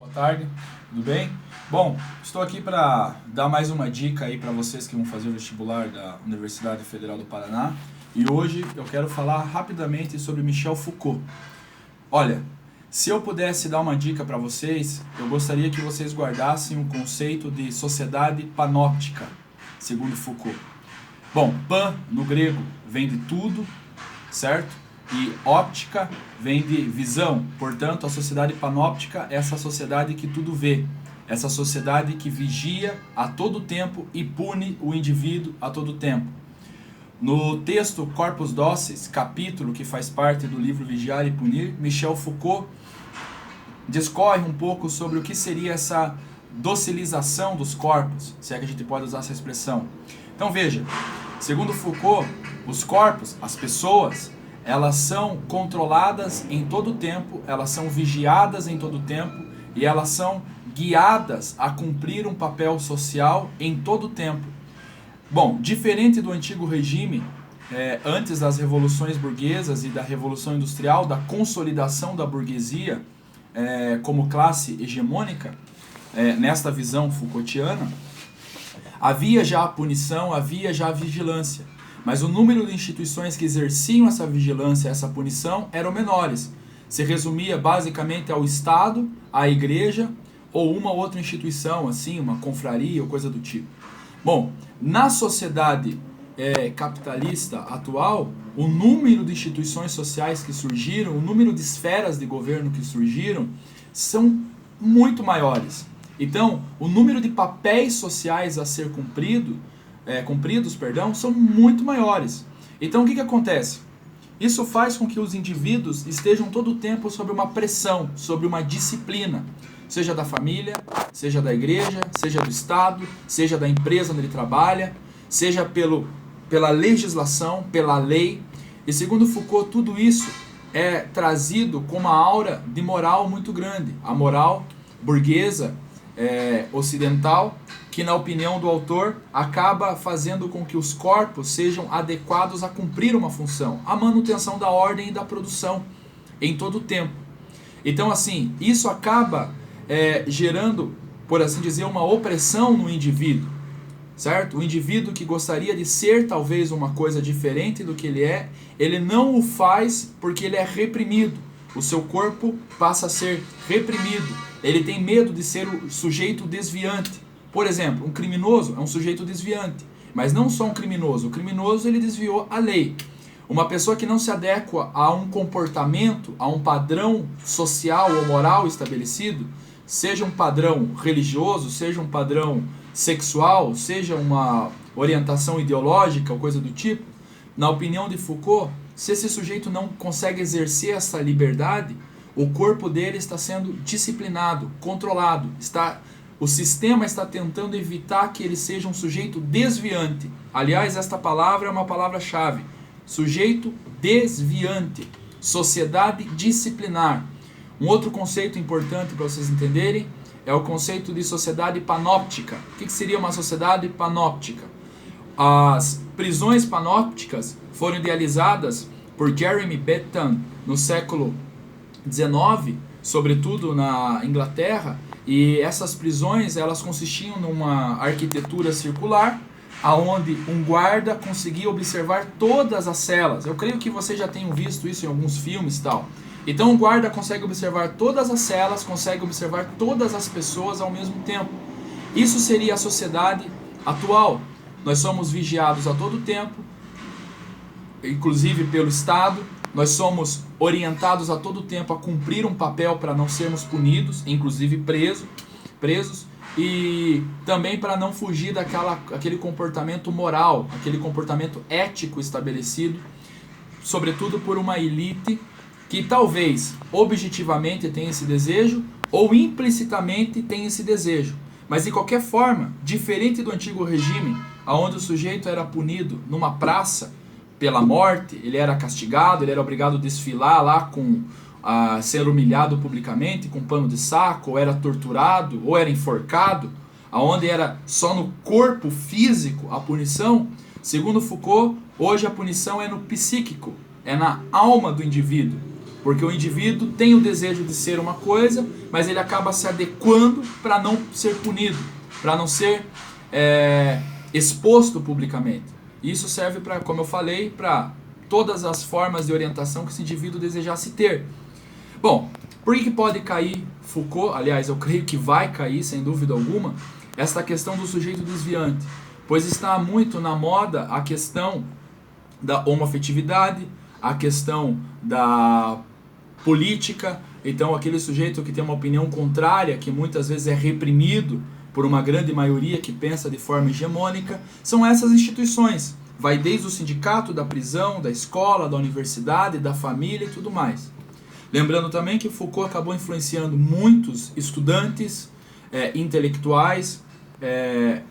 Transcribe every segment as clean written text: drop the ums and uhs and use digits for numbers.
Boa tarde, tudo bem? Bom, estou aqui para dar mais uma dica aí para vocês que vão fazer o vestibular da Universidade Federal do Paraná. E hoje eu quero falar rapidamente sobre Michel Foucault. Olha, se eu pudesse dar uma dica para vocês, eu gostaria que vocês guardassem o conceito de sociedade panóptica, segundo Foucault. Bom, pan no grego vem de tudo, certo? E óptica vem de visão. Portanto, a sociedade panóptica é essa sociedade que tudo vê. Essa sociedade que vigia a todo tempo e pune o indivíduo a todo tempo. No texto Corpus Doces, capítulo que faz parte do livro Vigiar e Punir, Michel Foucault discorre um pouco sobre o que seria essa docilização dos corpos, se é que a gente pode usar essa expressão. Então veja, segundo Foucault, os corpos, as pessoas, elas são controladas em todo o tempo, elas são vigiadas em todo o tempo e elas são guiadas a cumprir um papel social em todo o tempo. Bom, diferente do antigo regime, antes das revoluções burguesas e da Revolução Industrial, da consolidação da burguesia como classe hegemônica, nesta visão Foucaultiana, havia já a punição, havia já a vigilância. Mas o número de instituições que exerciam essa vigilância, essa punição, eram menores. Se resumia basicamente ao Estado, à Igreja ou uma outra instituição, assim, uma confraria ou coisa do tipo. Bom, na sociedade capitalista atual, o número de instituições sociais que surgiram, o número de esferas de governo que surgiram, são muito maiores. Então, o número de papéis sociais a ser cumpridos, são muito maiores. Então, o que acontece? Isso faz com que os indivíduos estejam todo o tempo sob uma pressão, sob uma disciplina, seja da família, seja da igreja, seja do Estado, seja da empresa onde ele trabalha, seja pela legislação, pela lei. E segundo Foucault, tudo isso é trazido com uma aura de moral muito grande. A moral burguesa, ocidental, que na opinião do autor acaba fazendo com que os corpos sejam adequados a cumprir uma função, a manutenção da ordem e da produção em todo o tempo. Então assim, isso acaba gerando, por assim dizer, uma opressão no indivíduo, certo? O indivíduo que gostaria de ser talvez uma coisa diferente do que ele não o faz porque ele é reprimido. O seu corpo passa a ser reprimido. Ele tem medo de ser o sujeito desviante. Por exemplo, um criminoso é um sujeito desviante, mas não só um criminoso. O criminoso, ele desviou a lei. Uma pessoa que não se adequa a um comportamento, a um padrão social ou moral estabelecido, seja um padrão religioso, seja um padrão sexual, seja uma orientação ideológica ou coisa do tipo, na opinião de Foucault, se esse sujeito não consegue exercer essa liberdade, o corpo dele está sendo disciplinado, controlado, o sistema está tentando evitar que ele seja um sujeito desviante. Aliás, esta palavra é uma palavra-chave. Sujeito desviante. Sociedade disciplinar. Um outro conceito importante para vocês entenderem é o conceito de sociedade panóptica. O que seria uma sociedade panóptica? As prisões panópticas foram idealizadas por Jeremy Bentham no século XIX, sobretudo na Inglaterra, e essas prisões elas consistiam numa arquitetura circular, aonde um guarda conseguia observar todas as celas. Eu creio que vocês já tenham visto isso em alguns filmes e tal. Então o guarda consegue observar todas as celas, consegue observar todas as pessoas ao mesmo tempo. Isso seria a sociedade atual. Nós somos vigiados a todo tempo, inclusive pelo Estado. Nós somos orientados a todo tempo a cumprir um papel para não sermos punidos, inclusive presos, e também para não fugir daquele comportamento moral, aquele comportamento ético estabelecido, sobretudo por uma elite que talvez objetivamente tenha esse desejo ou implicitamente tenha esse desejo. Mas de qualquer forma, diferente do antigo regime, onde o sujeito era punido numa praça, pela morte, ele era castigado, ele era obrigado a desfilar lá a ser humilhado publicamente com pano de saco, ou era torturado, ou era enforcado, aonde era só no corpo físico a punição. Segundo Foucault, hoje a punição é no psíquico, é na alma do indivíduo. Porque o indivíduo tem o desejo de ser uma coisa, mas ele acaba se adequando para não ser punido, para não ser exposto publicamente. Isso serve para, como eu falei, para todas as formas de orientação que esse indivíduo desejasse ter. Bom, por que pode cair Foucault? Aliás, eu creio que vai cair, sem dúvida alguma, esta questão do sujeito desviante, pois está muito na moda a questão da homoafetividade, a questão da política. Então aquele sujeito que tem uma opinião contrária, que muitas vezes é reprimido por uma grande maioria que pensa de forma hegemônica, são essas instituições. Vai desde o sindicato, da prisão, da escola, da universidade, da família e tudo mais. Lembrando também que Foucault acabou influenciando muitos estudantes, intelectuais,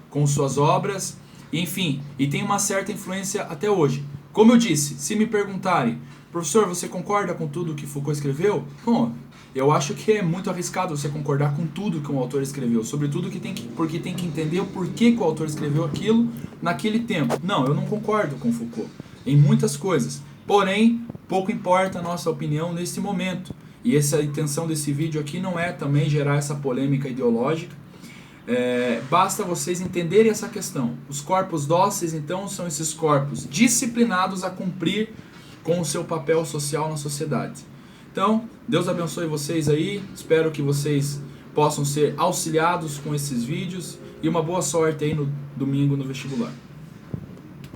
com suas obras, enfim, e tem uma certa influência até hoje. Como eu disse, se me perguntarem, professor, você concorda com tudo que Foucault escreveu? Bom, eu acho que é muito arriscado você concordar com tudo que um autor escreveu, sobretudo porque tem que entender o porquê que o autor escreveu aquilo naquele tempo. Não, eu não concordo com Foucault em muitas coisas, porém, pouco importa a nossa opinião nesse momento. E essa a intenção desse vídeo aqui não é também gerar essa polêmica ideológica. Basta vocês entenderem essa questão. Os corpos dóceis, então, são esses corpos disciplinados a cumprir com o seu papel social na sociedade. Então, Deus abençoe vocês aí, espero que vocês possam ser auxiliados com esses vídeos e uma boa sorte aí no domingo no vestibular.